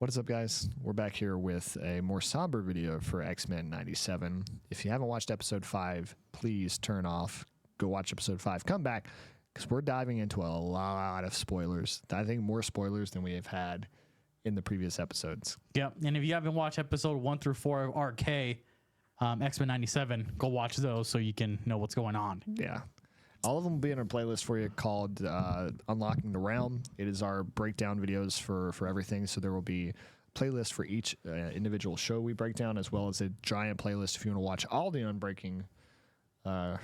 What is up, guys? We're back here with a more somber video for X-Men 97. If you haven't watched episode 5, please turn off, go watch episode 5, come back, because we're diving into a lot of spoilers. I think more spoilers than we have had in the previous episodes. Yep, and if you haven't watched episode 1 through 4 of RK, X-Men 97, go watch those so you can know what's going on. Yeah. All of them will be in our playlist for you called Unlocking the Realm. It is our breakdown videos for everything. So there will be a playlist for each individual show we break down, as well as a giant playlist if you want to watch all the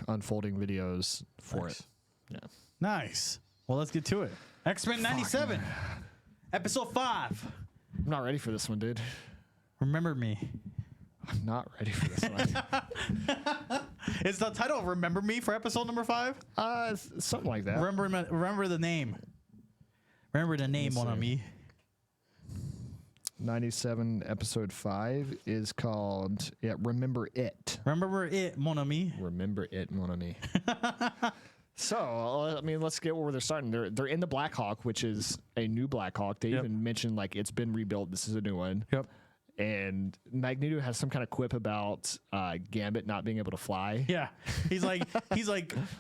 unfolding videos for it. Yeah. Nice. Well, let's get to it. X-Men 97, episode 5. I'm not ready for this one, dude. Remember Me. I'm not ready for this one. Is the title Remember Me for episode number 5? Something like that. Remember the name. Remember the name, mon ami. 97 episode 5 is called Remember It. Remember It, mon ami. Remember It, mon ami. So, I mean, let's get where they're starting. They're in the Black Hawk, which is a new Black Hawk. They even mentioned like it's been rebuilt. This is a new one. Yep. And Magneto has some kind of quip about Gambit not being able to fly. Yeah, he's like,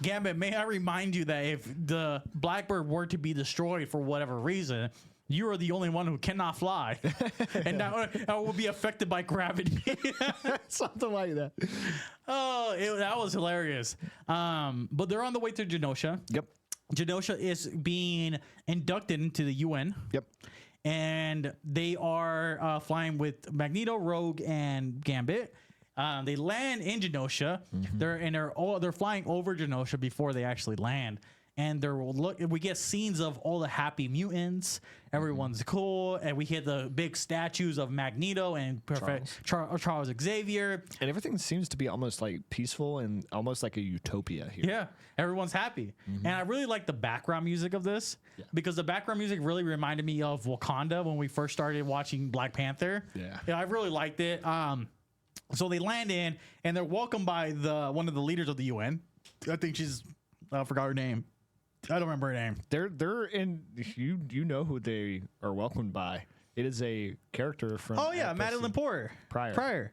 Gambit, may I remind you that if the Blackbird were to be destroyed for whatever reason, you are the only one who cannot fly, and that will be affected by gravity. Something like that. Oh, that was hilarious. But they're on the way to Genosha. Yep. Genosha is being inducted into the UN. Yep. And they are flying with Magneto, Rogue, and Gambit. They land in Genosha. They're flying over Genosha before they actually land. And we get scenes of all the happy mutants. Everyone's cool, and we hit the big statues of Magneto and Charles Xavier. And everything seems to be almost like peaceful and almost like a utopia here. Yeah, everyone's happy. And I really like the background music of this because the background music really reminded me of Wakanda when we first started watching Black Panther. Yeah, I really liked it. So they land in, and they're welcomed by one of the leaders of the UN. I think I forgot her name. I don't remember her name. They're in. You know who they are welcomed by. It is a character from. Oh yeah, Madeline Pryor.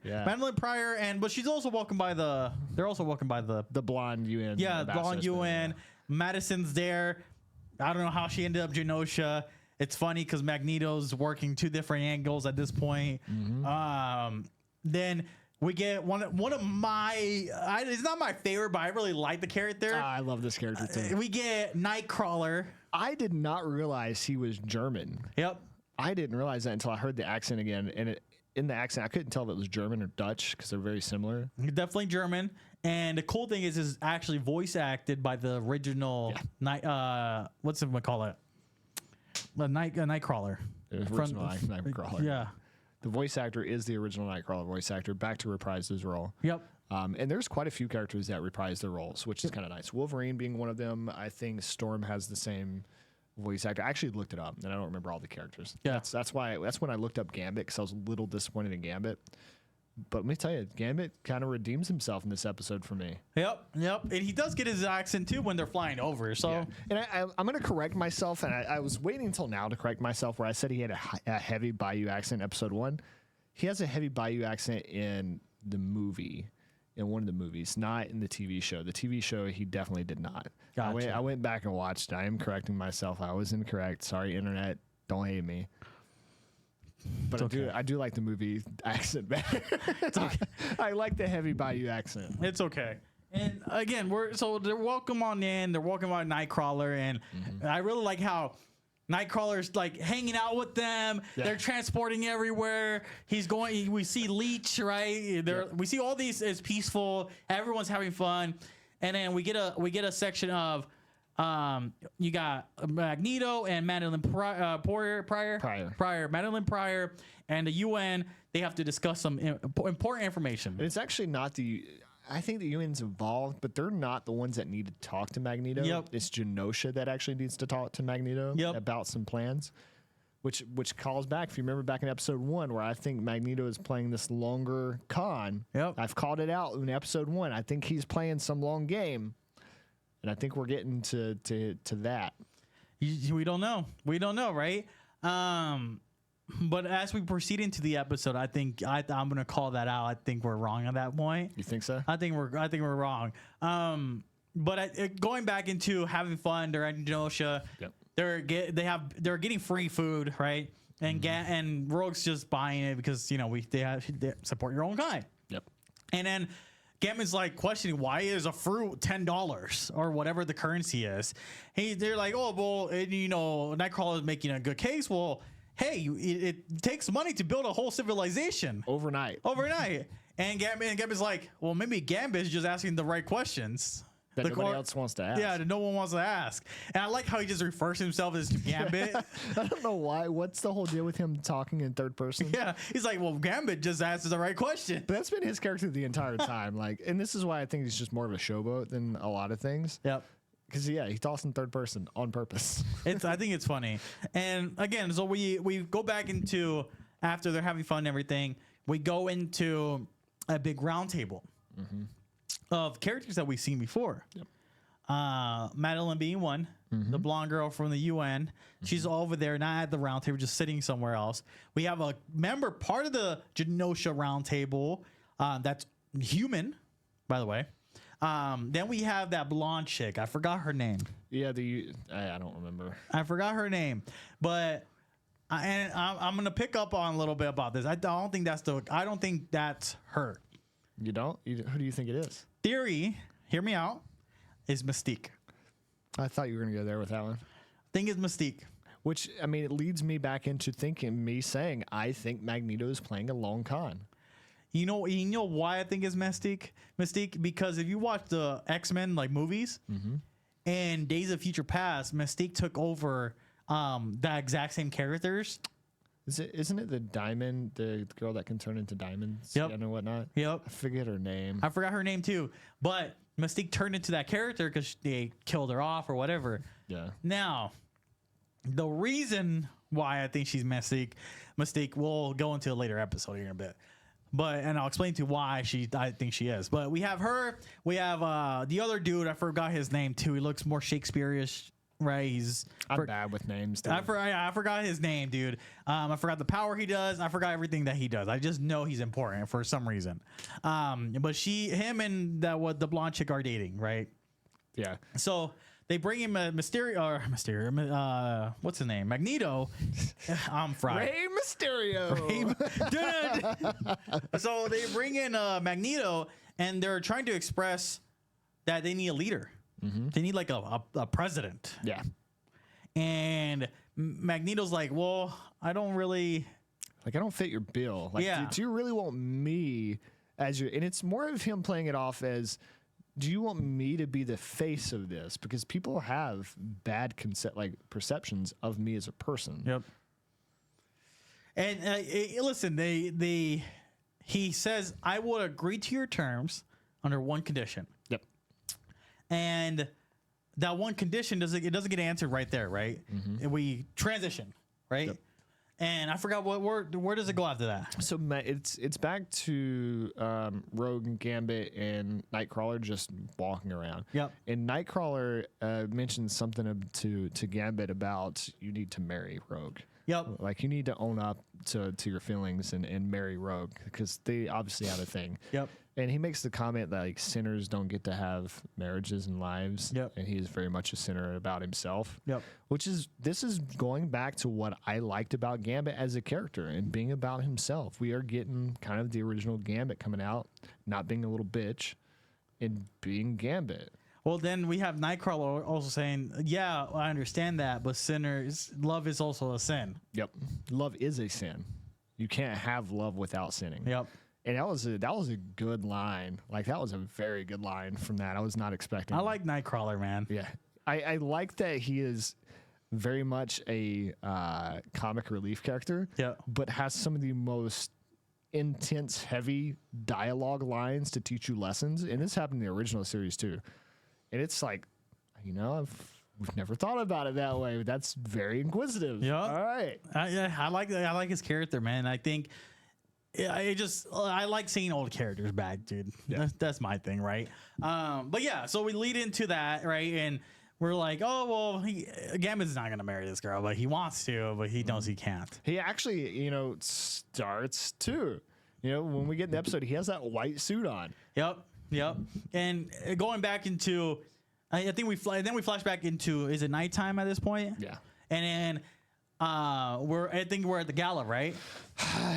Yeah, Madeline Pryor, but she's also welcomed by the. They're also welcomed by the blonde UN. Yeah, blonde UN. Madison's there. I don't know how she ended up Genosha. It's funny because Magneto's working 2 different angles at this point. Then we get one of my. It's not my favorite, but I really like the character. I love this character too. We get Nightcrawler. I did not realize he was German. Yep. I didn't realize that until I heard the accent again, and in the accent I couldn't tell if it was German or Dutch because they're very similar. Definitely German. And the cool thing is actually voice acted by the original what's it call it? Nightcrawler. The original Nightcrawler. Yeah. The voice actor is the original Nightcrawler voice actor, back to reprise his role. Yep. And there's quite a few characters that reprise their roles, which is kind of nice. Wolverine being one of them. I think Storm has the same voice actor. I actually looked it up, and I don't remember all the characters. Yeah. That's when I looked up Gambit, because I was a little disappointed in Gambit. But let me tell you, Gambit kind of redeems himself in this episode for me. Yep. And he does get his accent, too, when they're flying over. So, yeah. And I'm going to correct myself, and I was waiting until now to correct myself, where I said he had a heavy Bayou accent in episode 1. He has a heavy Bayou accent in the movie, in one of the movies, not in the TV show. The TV show, he definitely did not. Gotcha. I went back and watched. I am correcting myself. I was incorrect. Sorry, Internet. Don't hate me. But I do like the movie accent better. I like the heavy Bayou accent. It's okay. And again, they're welcome on in. They're welcome on Nightcrawler, and I really like how Nightcrawler's like hanging out with them. Yeah. They're transporting everywhere. He's going. We see Leech, right? We see all these as peaceful. Everyone's having fun, and then we get a section of. You got Magneto and Madeline Pryor, Madeline Pryor, and the UN. They have to discuss some important information. It's actually not I think the UN's involved, but they're not the ones that need to talk to Magneto. Yep. It's Genosha that actually needs to talk to Magneto about some plans, which calls back. If you remember back in episode 1, where I think Magneto is playing this longer con. Yep. I've called it out in episode 1. I think he's playing some long game. And I think we're getting to that. We don't know. We don't know, right? But as we proceed into the episode, I think I'm going to call that out. I think we're wrong at that point. You think so? I think we're wrong. But going back into having fun, they're at Genosha. Yep. They're getting free food, right? And and Rogue's just buying it because they support your own kind. Yep. And then Gambit's like questioning why is a fruit $10 or whatever the currency is. They're like, oh well, Nightcrawler is making a good case. Well, hey, it takes money to build a whole civilization Overnight. And Gambit's like, well, maybe Gambit's just asking the right questions That nobody else wants to ask. Yeah, that no one wants to ask. And I like how he just refers to himself as Gambit. I don't know why. What's the whole deal with him talking in third person? Yeah, he's like, well, Gambit just asked the right question. But that's been his character the entire time. And this is why I think he's just more of a showboat than a lot of things. Yep. Because he talks in third person on purpose. I think it's funny. And again, so we go back into, after they're having fun and everything, we go into a big round table of characters that we've seen before. Yep. Madeline being one, the blonde girl from the UN. She's over there, not at the round table, just sitting somewhere else. We have a member, part of the Genosha round table, that's human, by the way. Then we have that blonde chick. I forgot her name. Yeah, I don't remember. I forgot her name, but I'm gonna pick up on a little bit about this. I don't think that's her. You don't? Who do you think it is? Theory, hear me out, is Mystique. I thought you were gonna go there with that one. Think it's Mystique. Which, I mean, it leads me back into saying I think Magneto is playing a long con. You know why I think it's Mystique? Because if you watch the X-Men movies and Days of Future Past, Mystique took over the exact same characters. Isn't it the girl that can turn into diamonds and whatnot? Yep. I forget her name. I forgot her name too. But Mystique turned into that character because they killed her off or whatever. Yeah. Now, the reason why I think she's Mystique, we'll go into a later episode here in a bit. And I'll explain to you why I think she is. But we have her. We have the other dude. I forgot his name too. He looks more Shakespeare-ish, right? I'm bad with names. Dude. I forgot his name, dude. I forgot the power he does. I forgot everything that he does. I just know he's important for some reason. But him and the blonde chick are dating, right? Yeah. So they bring him what's his name? Magneto. I'm fried. Rey Mysterio. So they bring in Magneto, and they're trying to express that they need a leader. They need a president. Yeah. And Magneto's like, well, I don't really... I don't fit your bill. Do you really want me as your... And it's more of him playing it off as... Do you want me to be the face of this? Because people have bad perceptions of me as a person. Yep. And listen, he says, I will agree to your terms under one condition. Yep. And that one condition doesn't get answered right there, right? And we transition, right? Yep. And I forgot where does it go after that? So it's back to Rogue and Gambit and Nightcrawler just walking around. Yep. And Nightcrawler mentions something to Gambit about you need to marry Rogue. Yep. You need to own up to your feelings and marry Rogue because they obviously have a thing. Yep. And he makes the comment that sinners don't get to have marriages and lives. Yep. And he is very much a sinner about himself. Yep. This is going back to what I liked about Gambit as a character and being about himself. We are getting kind of the original Gambit coming out, not being a little bitch, and being Gambit. Well, then we have Nightcrawler also saying, yeah, I understand that, but love is also a sin. Yep. Love is a sin. You can't have love without sinning. Yep. And that was a good line. That was a very good line from that. I was not expecting. I like Nightcrawler, man. Yeah. I like that he is very much a comic relief character. Yeah. But has some of the most intense, heavy dialogue lines to teach you lessons. And this happened in the original series too. And it's we've never thought about it that way, but that's very inquisitive. Yeah. All right. I like his character, man. I think I like seeing old characters back, dude. Yeah. That's my thing, right? But yeah, so we lead into that, right? And we're like, oh well, Gambit's not gonna marry this girl, but he wants to, but he knows he can't. He actually, starts too. When we get in the episode, he has that white suit on. Yep. And going back into, I think we flash back into, is it nighttime at this point? Yeah. And then I think we're at the gala, right?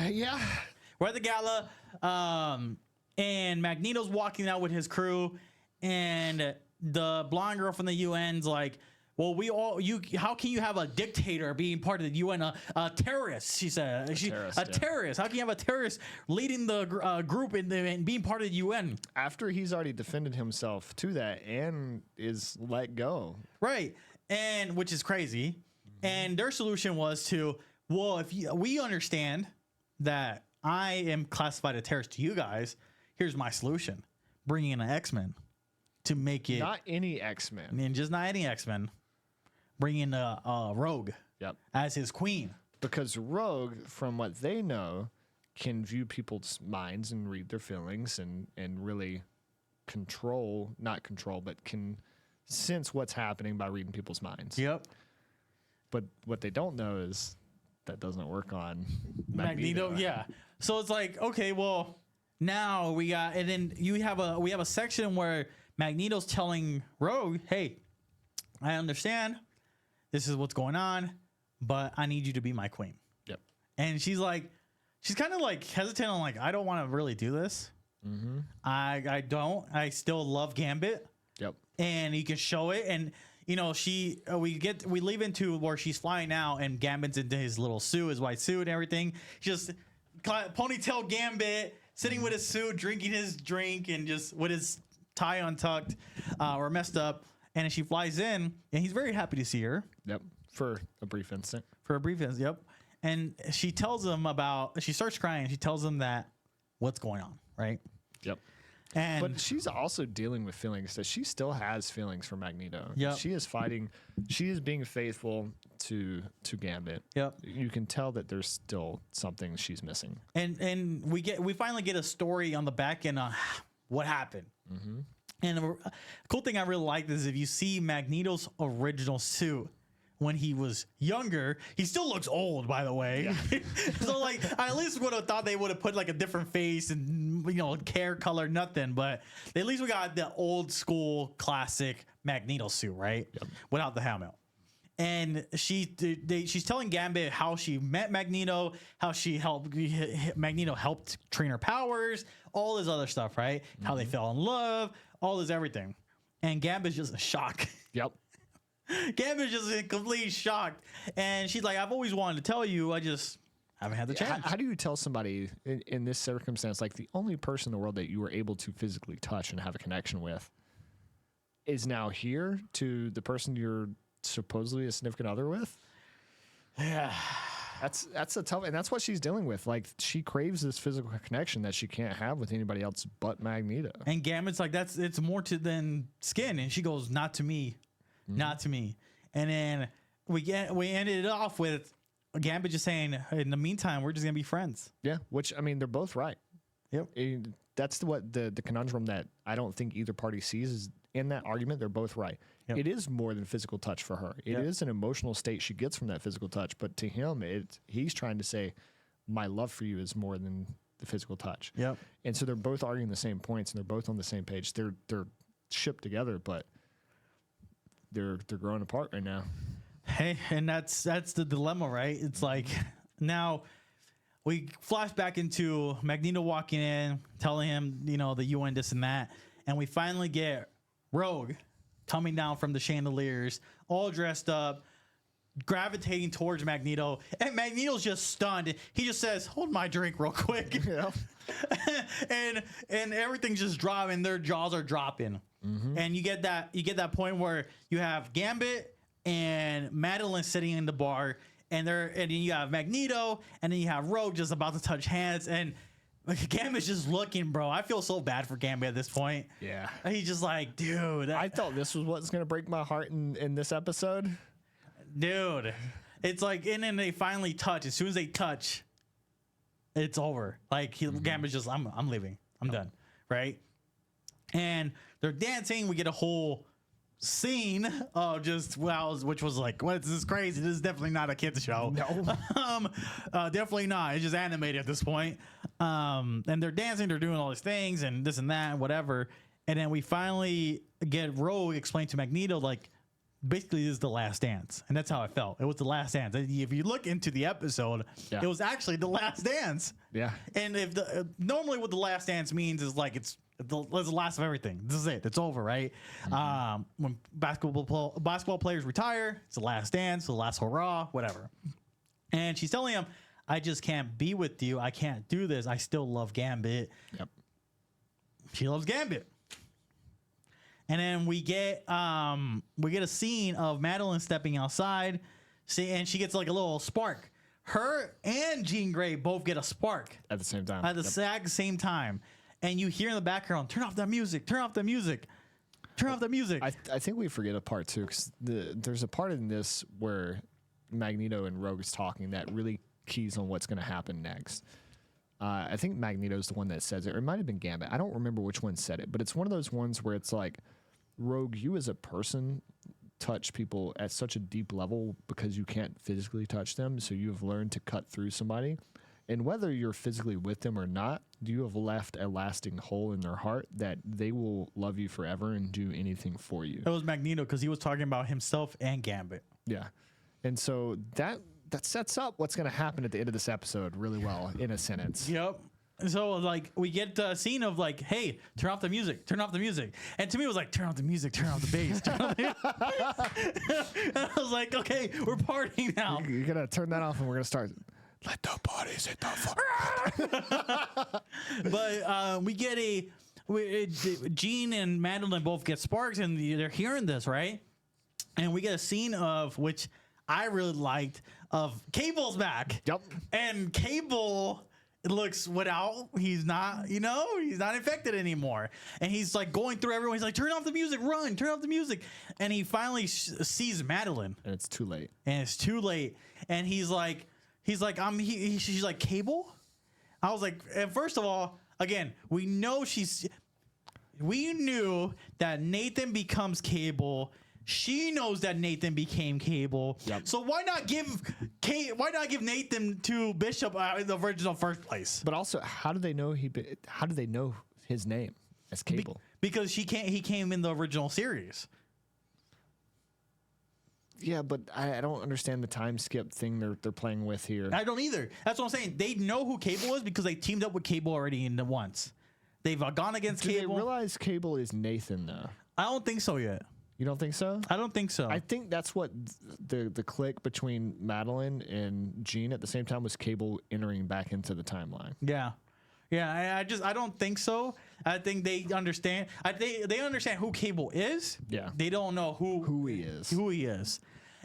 Yeah. We're at the gala, and Magneto's walking out with his crew, and the blonde girl from the UN's like, well, how can you have a dictator being part of the UN, a terrorist? She said, terrorist. How can you have a terrorist leading the group and being part of the UN? After he's already defended himself to that and is let go. Right. And which is crazy. Mm-hmm. And their solution was we understand that I am classified a terrorist to you guys. Here's my solution. Bringing in an X-Men to make it. Not any X-Men. And just not any X-Men. Bring in a Rogue as his queen. Because Rogue, from what they know, can view people's minds and read their feelings and really but can sense what's happening by reading people's minds. Yep. But what they don't know is that doesn't work on Magneto. Yeah. So it's like, okay, well, now we got, and then we have a section where Magneto's telling Rogue, hey, I understand. This is what's going on, but I need you to be my queen. Yep. And she's kind of like hesitant on like, I don't want to really do this. Mm-hmm. I don't. I still love Gambit. Yep. And you can show it. And, we leave into where she's flying out and Gambit's into his little suit, his white suit and everything. Just ponytail Gambit sitting with his suit, drinking his drink and just with his tie untucked or messed up. And she flies in, and he's very happy to see her. Yep. For a brief instant. Yep. And she tells him she starts crying. She tells him that what's going on, right? Yep. But she's also dealing with feelings that she still has feelings for Magneto. Yep. She is fighting. She is being faithful to Gambit. Yep. You can tell that there's still something she's missing. And we finally get a story on the back end on what happened. Mm-hmm. And the cool thing I really like is if you see Magneto's original suit when he was younger, he still looks old, by the way. Yeah. So like, I at least would have thought they would have put like a different face and hair color, nothing. But at least we got the old school classic Magneto suit, right? Yep. Without the helmet. And she's telling Gambit how she met Magneto, how Magneto helped train her powers, all this other stuff, right? Mm-hmm. How they fell in love, all this everything. And Gambit's just in shock. Yep. Gambit's just in complete shock. And she's like, I've always wanted to tell you, I just haven't had the chance. How do you tell somebody in this circumstance, like the only person in the world that you were able to physically touch and have a connection with is now here to the person you're supposedly a significant other with? Yeah. That's a tough, and that's what she's dealing with. Like, she craves this physical connection that she can't have with anybody else but Magneto. And Gambit's like, it's more than skin. And she goes, not to me, not to me. And then we ended it off with Gambit just saying, in the meantime, we're just gonna be friends. Yeah, which I mean, they're both right. Yep. That's what the conundrum that I don't think either party sees is in that argument. They're both right. Yep. It is more than physical touch for her. It is an emotional state she gets from that physical touch. But to him, he's trying to say, my love for you is more than the physical touch. Yep. And so they're both arguing the same points, and they're both on the same page. They're shipped together, but they're growing apart right now. Hey, and that's the dilemma, right? It's like now we flash back into Magneto walking in, telling him, the UN this and that, and we finally get Rogue coming down from the chandeliers, all dressed up, gravitating towards Magneto, and Magneto's just stunned. He just says, "Hold my drink real quick." Yeah. and everything's just dropping. Their jaws are dropping. Mm-hmm. And you get that point where you have Gambit and Madeline sitting in the bar, and then you have Magneto, and then you have Rogue just about to touch hands, and Gambit's just looking, bro. I feel so bad for Gambit at this point. Yeah. He's just like, dude. I thought this was what's going to break my heart in this episode. Dude. It's like, and then they finally touch. As soon as they touch, it's over. Like, Gambit's just, I'm leaving. I'm done. Right? And they're dancing. We get a whole scene of just which was like, what is this crazy? This is definitely not a kids show. No. Definitely not. It's just animated at this point. And they're dancing, they're doing all these things and this and that and whatever. And then we finally get Rogue explain to Magneto, like, basically this is the last dance. And that's how I felt. It was the last dance. If you look into the episode, it was actually the last dance. Yeah. And if normally what the last dance means is like it's the last of everything. This is it. It's over, right? When basketball players retire, it's the last dance, the last hurrah, whatever. And she's telling him, I just can't be with you. I can't do this. I still love Gambit. Yep. She loves Gambit. And then we get a scene of Madeline stepping outside, and she gets like a little spark. Her and Jean Grey both get a spark At the same time. at the exact same time. And you hear in the background, turn off that music, turn off the music, turn off the music. I think we forget a part too, because there's a part in this where Magneto and Rogue is talking that really keys on what's going to happen next. I think Magneto's the one that says it, or it might have been Gambit. I don't remember which one said it, but it's one of those ones where it's like, Rogue, you as a person touch people at such a deep level because you can't physically touch them. So you have learned to cut through somebody. And whether you're physically with them or not, you have left a lasting hole in their heart that they will love you forever and do anything for you. It was Magneto because he was talking about himself and Gambit. Yeah. And so that sets up what's going to happen at the end of this episode really well in a sentence. Yep. So like we get a scene of like, hey, turn off the music, turn off the music. And to me it was like, turn off the music, turn off the bass. Turn off the and I was like, okay, we're partying now. You're going to turn that off and we're going to start. Let the bodies hit the floor. But we get Jean and Madeline both get sparks and they're hearing this, right? And we get a scene of, which I really liked, of Cable's back. Yep. And Cable looks without, he's not infected anymore. And he's like going through everyone. He's like, turn off the music, run, turn off the music. And he finally sees Madeline. And it's too late. And he's like, she's like, Cable? I was like, and first of all, again, we knew that Nathan becomes Cable. She knows that Nathan became Cable. Yep. So why not give Nathan to Bishop in the original first place? But also, how do they know his name as Cable? Because he came in the original series. Yeah, but I don't understand the time skip thing they're playing with here. I don't either. That's what I'm saying. They know who Cable is because they teamed up with Cable already once. They've gone against Cable. Do they realize Cable is Nathan though? I don't think so yet. You don't think so? I don't think so. I think that's what the click between Madeline and Jean at the same time was Cable entering back into the timeline. Yeah. Yeah, I don't think so. I think they understand. They understand who Cable is. Yeah. They don't know who he is. Who he is.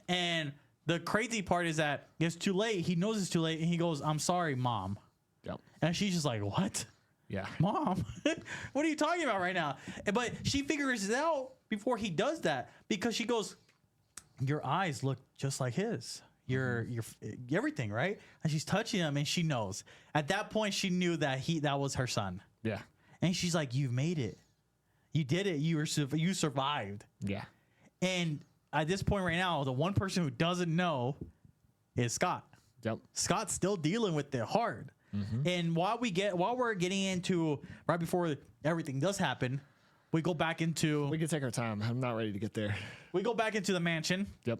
And the crazy part is that it's too late. He knows it's too late, and he goes, "I'm sorry, Mom." Yep. And she's just like, "What?" Yeah. Mom, what are you talking about right now? But she figures it out before he does that because she goes, "Your eyes look just like his. Your everything, right?" And she's touching him, and she knows. At that point, she knew that that was her son. Yeah. And she's like, "You've made it. You did it. You survived." Yeah. And at this point right now, the one person who doesn't know is Scott. Yep. Scott's still dealing with it hard. Mm-hmm. And while we're getting into right before everything does happen, we go back into. We can take our time. I'm not ready to get there. We go back into the mansion. Yep.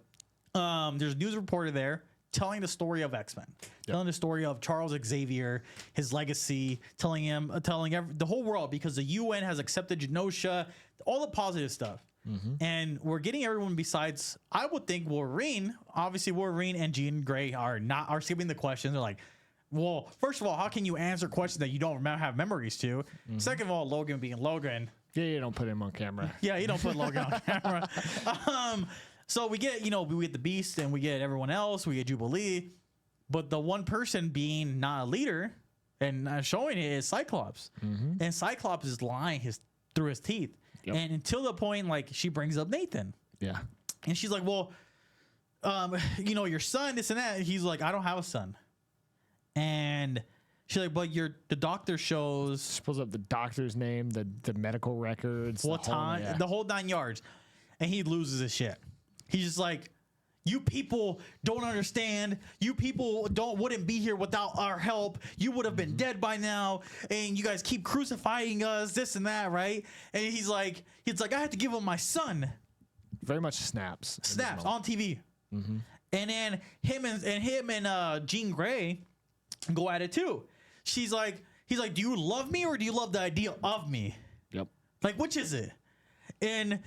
There's a news reporter there telling the story of X-Men, telling the story of Charles Xavier, his legacy, telling the whole world because the UN has accepted Genosha, all the positive stuff. Mm-hmm. And we're getting everyone besides, I would think, Wolverine. Obviously, Wolverine and Jean Grey are skipping the questions. They're like, well, first of all, how can you answer questions that you don't have memories to? Mm-hmm. Second of all, Logan being Logan. Yeah, you don't put him on camera. Yeah, you don't put Logan on camera. So we get the Beast and we get everyone else. We get Jubilee. But the one person being not a leader and showing it is Cyclops. Mm-hmm. And Cyclops is lying through his teeth. Yep. And until the point, like, she brings up Nathan. Yeah. And she's like, well, your son, this and that. And he's like, I don't have a son. And she's like, but the doctor shows. She pulls up the doctor's name, the medical records. The whole 9 yards. and he loses his shit. He's just like, you people don't understand. You people wouldn't be here without our help. You would have been dead by now. And you guys keep crucifying us, this and that, right? And he's like, I had to give him my son. Very much snaps On TV. And then him and Jean Grey go at it too. He's like, do you love me or do you love the idea of me? Yep. Like, which is it? And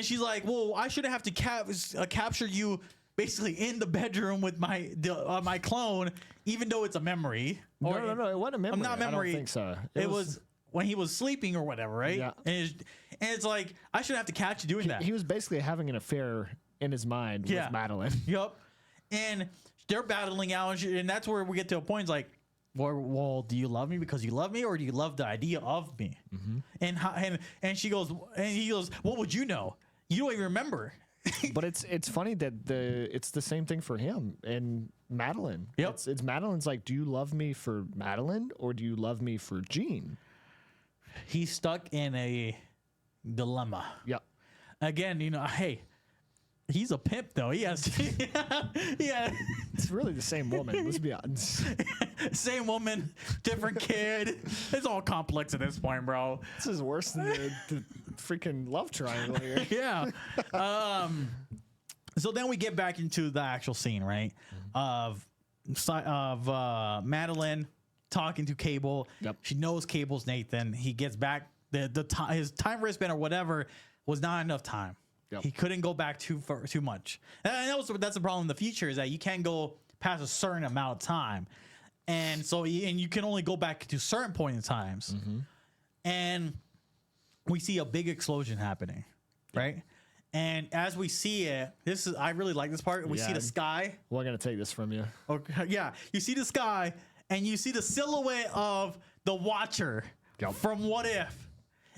she's like, well, I shouldn't have to capture you basically in the bedroom with my clone, even though it's a memory. No, it wasn't a memory. Not memory. I don't think so. It was when he was sleeping or whatever, right? Yeah. And it's like, I shouldn't have to catch you doing that. He was basically having an affair in his mind with Madeline. Yep. And they're battling out, and that's where we get to a point. It's like, well, do you love me because you love me, or do you love the idea of me? And he goes, what would you know? You don't even remember. But it's funny that it's the same thing for him and Madeline. Yep. It's Madeline's like, do you love me for Madeline or do you love me for Jean? He's stuck in a dilemma. Yep. Again, hey, he's a pimp though. He has, yeah. It's really the same woman. Let's be honest. Same woman, different kid. It's all complex at this point, bro. This is worse than the freaking love triangle here. Yeah. So then we get back into the actual scene, right? Of Madeline talking to Cable. Yep. She knows Cable's Nathan. He gets back his time wristband or whatever was not enough time. Yep. He couldn't go back too much. And that's the problem in the future, is that you can't go past a certain amount of time. And so you can only go back to certain point in times. And we see a big explosion happening, right? And as we see it, I really like this part. We see the sky. We're gonna take this from you. Okay, yeah, you see the sky, and you see the silhouette of the Watcher from What If.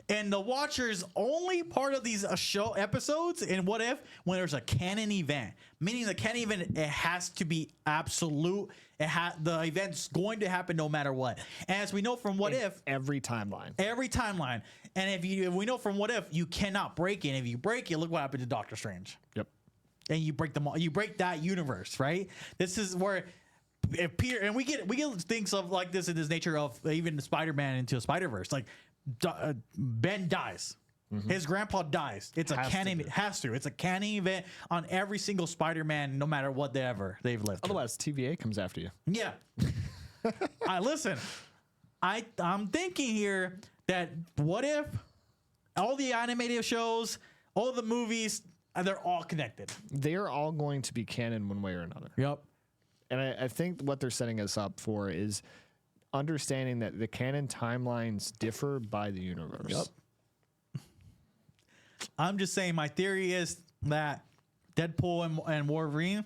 And the Watcher's only part of these show episodes in What If when there's a canon event, meaning the canon event, it has to be absolute. The event's going to happen no matter what. And as we know from What If, every timeline. And if we know from What If, you cannot break it. And if you break it, look what happened to Doctor Strange. Yep. And you break them all. You break that universe, right? This is where if Peter, and we get things of like this in this nature of even Spider-Man into a Spider-Verse, like. Ben dies. His grandpa dies. It's a canon. It has to. It's a canon event on every single Spider-Man, no matter what they've lived. Otherwise, TVA comes after you. Yeah. Listen. I'm thinking here that What If, all the animated shows, all the movies, they're all connected. They're all going to be canon one way or another. Yep. And I think what they're setting us up for is understanding that the canon timelines differ by the universe. Yep. I'm just saying, my theory is that Deadpool and Wolverine,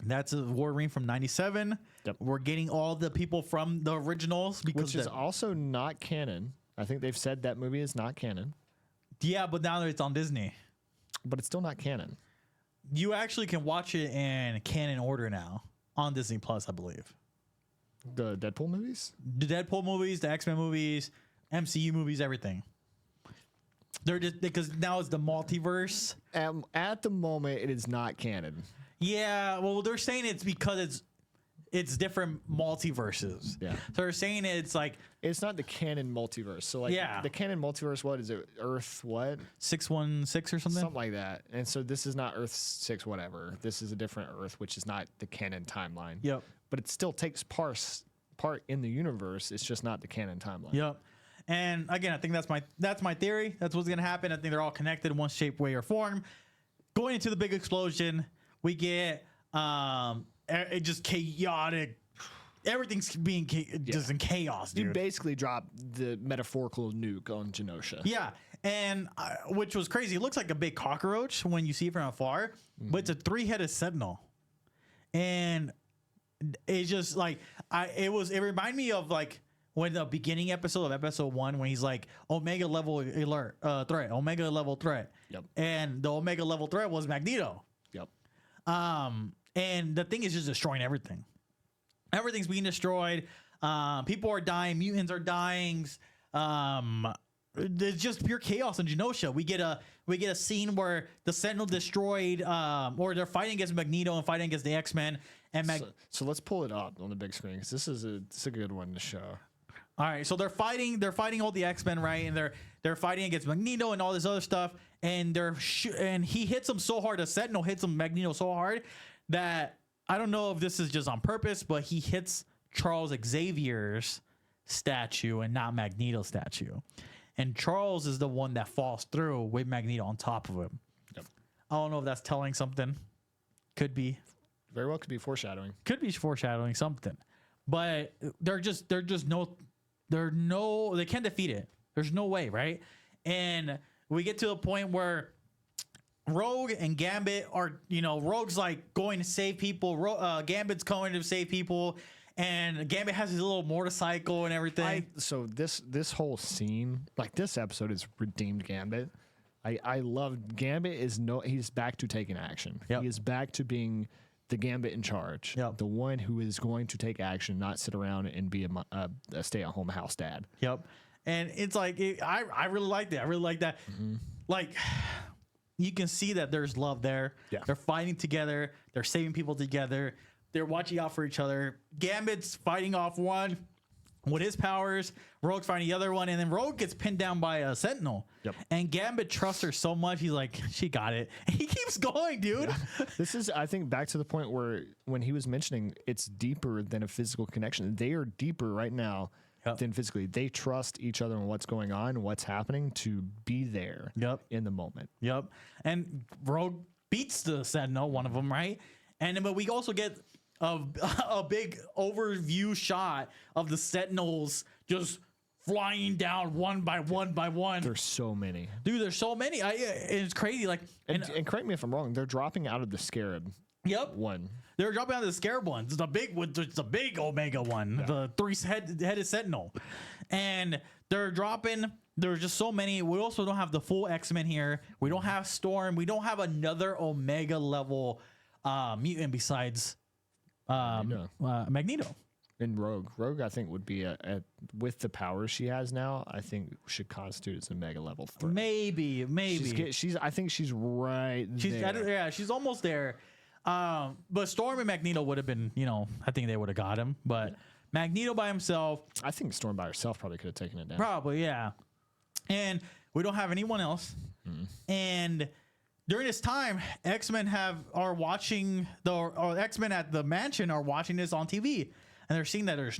that's a Wolverine from 97. Yep. We're getting all the people from the originals. Which is also not canon. I think they've said that movie is not canon. Yeah, but now that it's on Disney. But it's still not canon. You actually can watch it in canon order now on Disney Plus, I believe. The Deadpool movies? The Deadpool movies, the X-Men movies, MCU movies, everything. They're just because now it's the multiverse. At the moment, it is not canon. Yeah, well, they're saying it's because it's different multiverses. Yeah. So they're saying it's like it's not the canon multiverse. So like the canon multiverse, what is it? Earth what? 616 or something? Something like that. And so this is not Earth 6 whatever. This is a different Earth, which is not the canon timeline. Yep. But it still takes part in the universe. It's just not the canon timeline. Yep. And again, I think that's my theory. That's what's gonna happen. I think they're all connected in one shape, way, or form. Going into the big explosion, we get it just chaotic. Everything's being just in chaos, dude. You basically drop the metaphorical nuke on Genosha. Yeah, and which was crazy. It looks like a big cockroach when you see it from afar, but it's a 3-headed sentinel, and it's just like it reminded me of like when the beginning episode of episode 1 when he's like Omega level alert threat, Omega level threat. Yep. And the Omega level threat was Magneto. Yep. And the thing is just destroying everything. Everything's being destroyed. People are dying. Mutants are dying. it's just pure chaos in Genosha. We get a scene where the Sentinel destroyed, or they're fighting against Magneto and fighting against the X-Men. And so let's pull it up on the big screen because this is a good one to show. All right, so they're fighting all the X-Men, right? And they're fighting against Magneto and all this other stuff. And and he hits them so hard. The Sentinel hits him, Magneto, so hard that I don't know if this is just on purpose, but he hits Charles Xavier's statue and not Magneto's statue. And Charles is the one that falls through with Magneto on top of him. Yep. I don't know if that's telling something. Could be. Very well could be foreshadowing. Could be foreshadowing something. But they can't defeat it. There's no way, right? And we get to a point where Rogue and Gambit are, Rogue's like going to save people. Gambit's going to save people. And Gambit has his little motorcycle and everything. So this whole scene, like this episode, is redeemed Gambit. I love Gambit. He's back to taking action. Yep. He is back to being the Gambit in charge. Yep. The one who is going to take action, not sit around and be a stay-at-home house dad. Yep. And it's like I really like that. I really like that. Mm-hmm. Like you can see that there's love there. Yeah. They're fighting together. They're saving people together. They're watching out for each other. Gambit's fighting off one with his powers. Rogue's fighting the other one. And then Rogue gets pinned down by a Sentinel. Yep. And Gambit trusts her so much. He's like, she got it. And he keeps going, dude. Yeah. This is, I think, back to the point where when he was mentioning it's deeper than a physical connection. They are deeper right now than physically. They trust each other and what's going on, what's happening to be there in the moment. Yep. And Rogue beats the Sentinel, one of them, right? But we also get a big overview shot of the Sentinels just flying down one by one by one. There's so many. Dude, there's so many. It's crazy. Like, and correct me if I'm wrong, they're dropping out of the Scarab. Yep. One. They're dropping out of the Scarab one. It's the big Omega one, the three-headed Sentinel. And they're dropping. There's just so many. We also don't have the full X-Men here. We don't have Storm. We don't have another Omega level mutant besides Magneto. And Rogue, I think, would be with the powers she has now. I think should constitute as a mega level threat. Maybe. I think she's right there. Yeah, she's almost there. But Storm and Magneto would have been, I think they would have got him. But Magneto by himself, I think Storm by herself probably could have taken it down. Probably, yeah. And we don't have anyone else. And during this time, X-Men are watching X-Men at the mansion are watching this on TV, and they're seeing that there's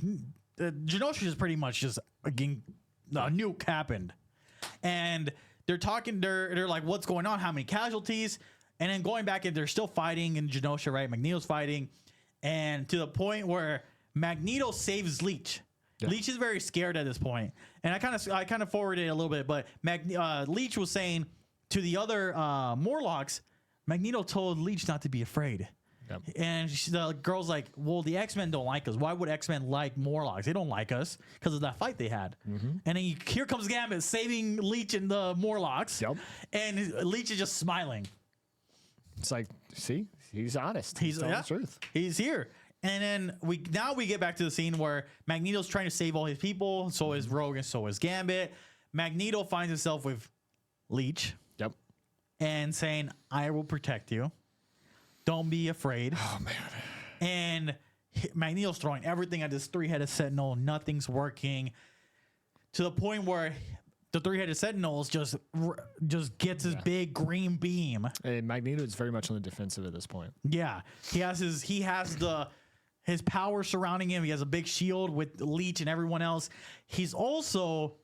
Genosha is pretty much just again a nuke happened, and they're talking. They're like, "What's going on? How many casualties?" And then going back, and they're still fighting in Genosha, right? Magneto's fighting, and to the point where Magneto saves Leech. Yeah. Leech is very scared at this point, and I kind of forwarded it a little bit, but Leech was saying to the other Morlocks, Magneto told Leech not to be afraid. Yep. And the girl's like, well, the X-Men don't like us. Why would X-Men like Morlocks? They don't like us because of that fight they had. Mm-hmm. And then here comes Gambit saving Leech and the Morlocks. Yep. And Leech is just smiling. It's like, see, he's honest. He's telling the truth. He's here. And then we get back to the scene where Magneto's trying to save all his people. So is Rogue and so is Gambit. Magneto finds himself with Leech. Yep. And saying, I will protect you. Don't be afraid. Oh, man. And Magneto's throwing everything at this three-headed Sentinel. Nothing's working. To the point where the three-headed Sentinel just gets his big green beam. And Magneto is very much on the defensive at this point. Yeah. He has his power surrounding him. He has a big shield with Leech and everyone else. He's also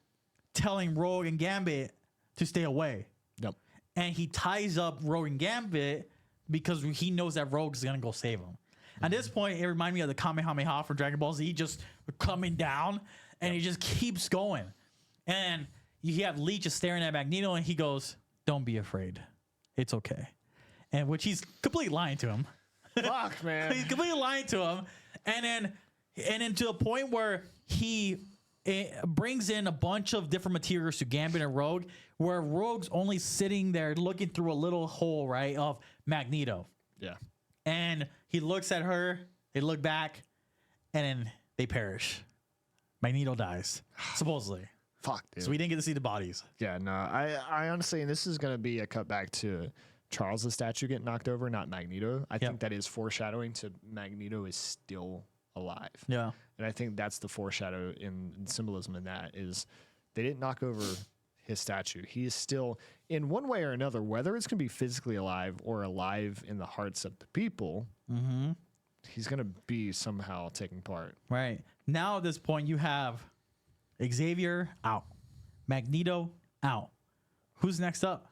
telling Rogue and Gambit to stay away. Yep. And he ties up Rogue and Gambit because he knows that Rogue's going to go save him. At this point, it reminded me of the Kamehameha from Dragon Ball Z, just coming down, and he just keeps going. And you have Leech just staring at Magneto, and he goes, don't be afraid. It's okay. And which he's completely lying to him. Fuck, man. He's completely lying to him. And then to the point where he brings in a bunch of different materials to Gambit and Rogue, where Rogue's only sitting there looking through a little hole, right, of Magneto. Yeah. And he looks at her, they look back, and then they perish. Magneto dies, supposedly. fuck, dude. So we didn't get to see the bodies. Yeah, no, I honestly, and this is going to be a cutback to Charles' statue getting knocked over, not Magneto. I think that is foreshadowing to Magneto is still alive. Yeah. And I think that's the foreshadow in symbolism in that is they didn't knock over his statue. He is still, in one way or another, whether it's going to be physically alive or alive in the hearts of the people, he's going to be somehow taking part. Right. Now at this point, you have Xavier out. Magneto out. Who's next up?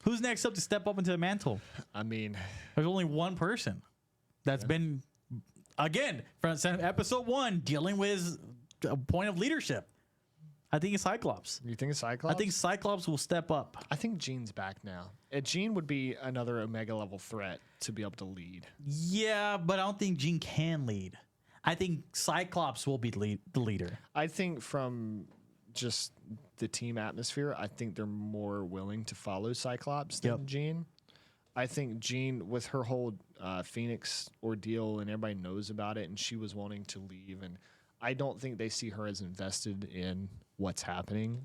Who's next up to step up into the mantle? I mean, there's only one person that's been, again, from episode 1, dealing with a point of leadership. I think it's Cyclops. You think it's Cyclops? I think Cyclops will step up. I think Jean's back now. Jean would be another Omega level threat to be able to lead. Yeah, but I don't think Jean can lead. I think Cyclops will be the leader. I think from just the team atmosphere, I think they're more willing to follow Cyclops than Jean. I think Jean, with her whole Phoenix ordeal, and everybody knows about it, and she was wanting to leave, and I don't think they see her as invested in what's happening.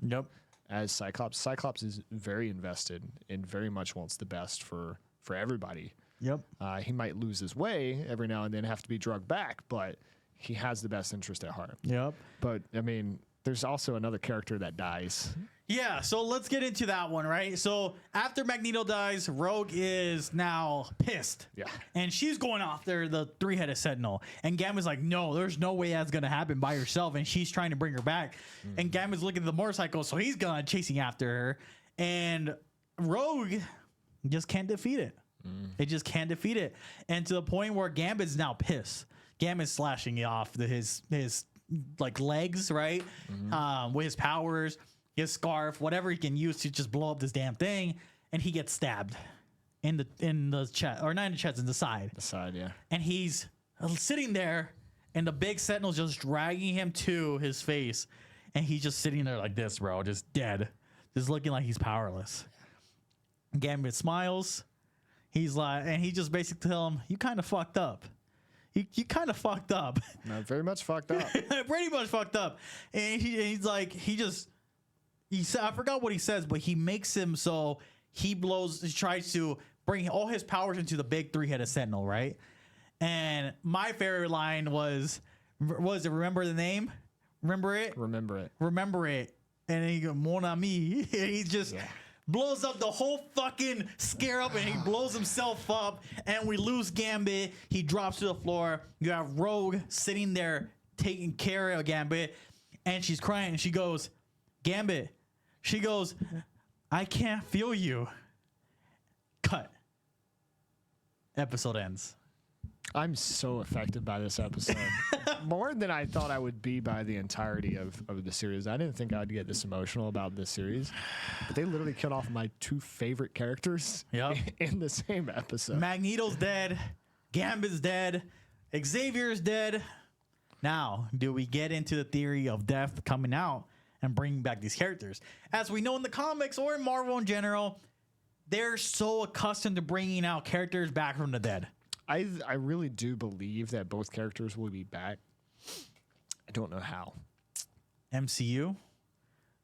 As Cyclops. Cyclops is very invested and very much wants the best for everybody. He might lose his way every now and then, have to be drugged back, but he has the best interest at heart. But I mean, there's also another character that dies. Yeah, so let's get into that one, right? So after Magneto dies, Rogue is now pissed. And she's going after the 3-headed Sentinel. And Gambit's like, no, there's no way that's going to happen by herself. And she's trying to bring her back. And Gambit's looking at the motorcycle, so he's gone chasing after her. And Rogue just can't defeat it. It just can't defeat it. And to the point where Gambit's now pissed. Gambit's slashing it off his like legs, right? With his powers, his scarf, whatever he can use to just blow up this damn thing, and he gets stabbed in the chest, or not in the chest, in the side. The side, yeah. And he's sitting there, and the big Sentinel's just dragging him to his face, and he's just sitting there like this, bro, just dead, just looking like he's powerless. Gambit smiles. He's like, and he just basically tell him, "You kind of fucked up. You kind of fucked up." Not very much fucked up. Pretty much fucked up. And he's like, he said, I forgot what he says, but he makes him so he tries to bring all his powers into the big 3-headed Sentinel, right? And my favorite line was it remember the name? Remember it? Remember it. Remember it. And then he goes, mon ami. And he just blows up the whole fucking scarab, and he blows himself up, and we lose Gambit. He drops to the floor. You have Rogue sitting there taking care of Gambit, and she's crying, and she goes, Gambit. She goes, I can't feel you. Cut. Episode ends. I'm so affected by this episode. More than I thought I would be by the entirety of the series. I didn't think I'd get this emotional about this series. But they literally killed off my 2 favorite characters in the same episode. Magneto's dead. Gambit's dead. Xavier's dead. Now, do we get into the theory of death coming out and bringing back these characters? As we know in the comics or in Marvel in general, they're so accustomed to bringing out characters back from the dead. I really do believe that both characters will be back. I don't know how. MCU,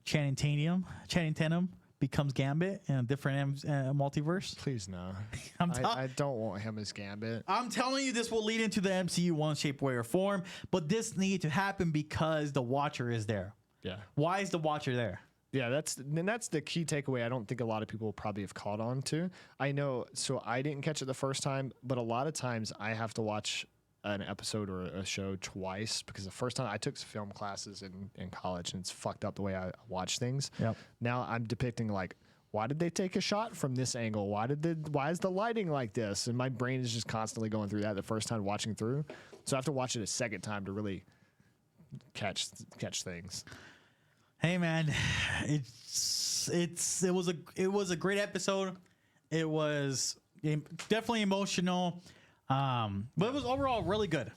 Channing Tatum becomes Gambit in a different multiverse. Please no. I don't want him as Gambit. I'm telling you, this will lead into the MCU one shape, way, or form. But this needed to happen because the Watcher is there. Yeah. Why is the Watcher there? Yeah, that's the key takeaway I don't think a lot of people probably have caught on to. I know, so I didn't catch it the first time, but a lot of times I have to watch an episode or a show twice because the first time I took film classes in college, and it's fucked up the way I watch things. Now I'm depicting like, why did they take a shot from this angle? Why is the lighting like this? And my brain is just constantly going through that the first time watching through. So I have to watch it a second time to really catch things. Hey man, it was a great episode. It was definitely emotional, but it was overall really good.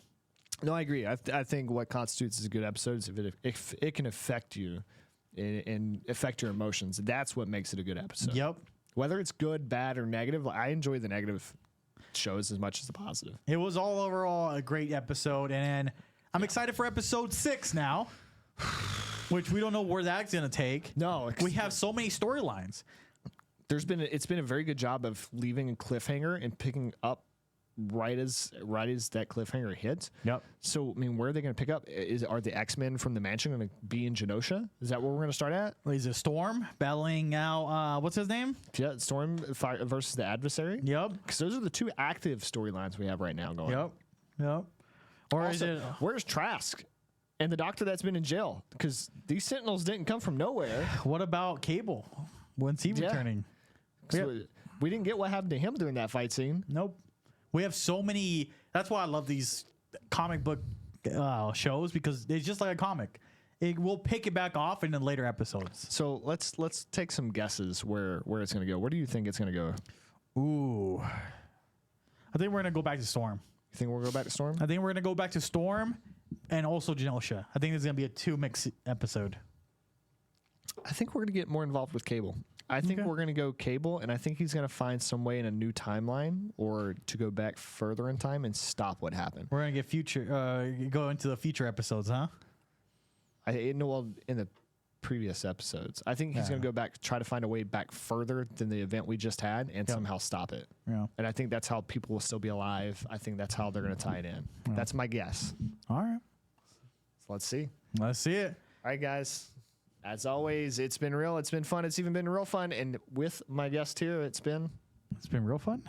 No, I agree. I think what constitutes as a good episode is if it can affect you and affect your emotions. That's what makes it a good episode. Whether it's good, bad, or negative, I enjoy the negative shows as much as the positive. It was all overall a great episode, and I'm excited for episode 6 now. which we don't know where that's gonna take. No, We have so many storylines. it's been a very good job of leaving a cliffhanger and picking up right as that cliffhanger hits. Yep. So I mean, where are they going to pick up? Are the X-Men from the mansion going to be in Genosha? Is that where we're going to start at? Is it Storm battling out? What's his name? Yeah, Storm versus the Adversary. Yep. Because those are the two active storylines we have right now going. Yep. Or Also, is it? where's Trask and the Doctor that's been in jail? Because these Sentinels didn't come from nowhere. What about Cable? When's he returning? We didn't get what happened to him during that fight scene. Nope. We have so many. That's why I love these comic book shows, because it's just like a comic. We'll pick it back off in the later episodes. So let's take some guesses where it's going to go. Where do you think it's going to go? Ooh. I think we're going to go back to Storm. You think we'll go back to Storm? I think we're going to go back to Storm and also Genosha. I think it's going to be a 2-mix episode. I think we're going to get more involved with Cable. I think we're going to go Cable, and I think he's going to find some way in a new timeline or to go back further in time and stop what happened. We're going to get go into the future episodes, huh? In the previous episodes. I think he's going to go back, try to find a way back further than the event we just had and somehow stop it. Yeah. And I think that's how people will still be alive. I think that's how they're going to tie it in. Yeah. That's my guess. All right. So let's see. Let's see it. All right, guys. As always, it's been real. It's been fun. It's even been real fun. And with my guest here, it's been real fun.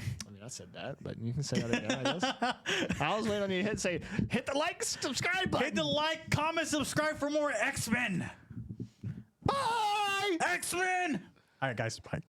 I mean, I said that, but you can say that again, I guess. I was waiting on you to hit the like, subscribe button. Hit the like, comment, subscribe for more X-Men. Bye! X-Men! All right, guys. Bye.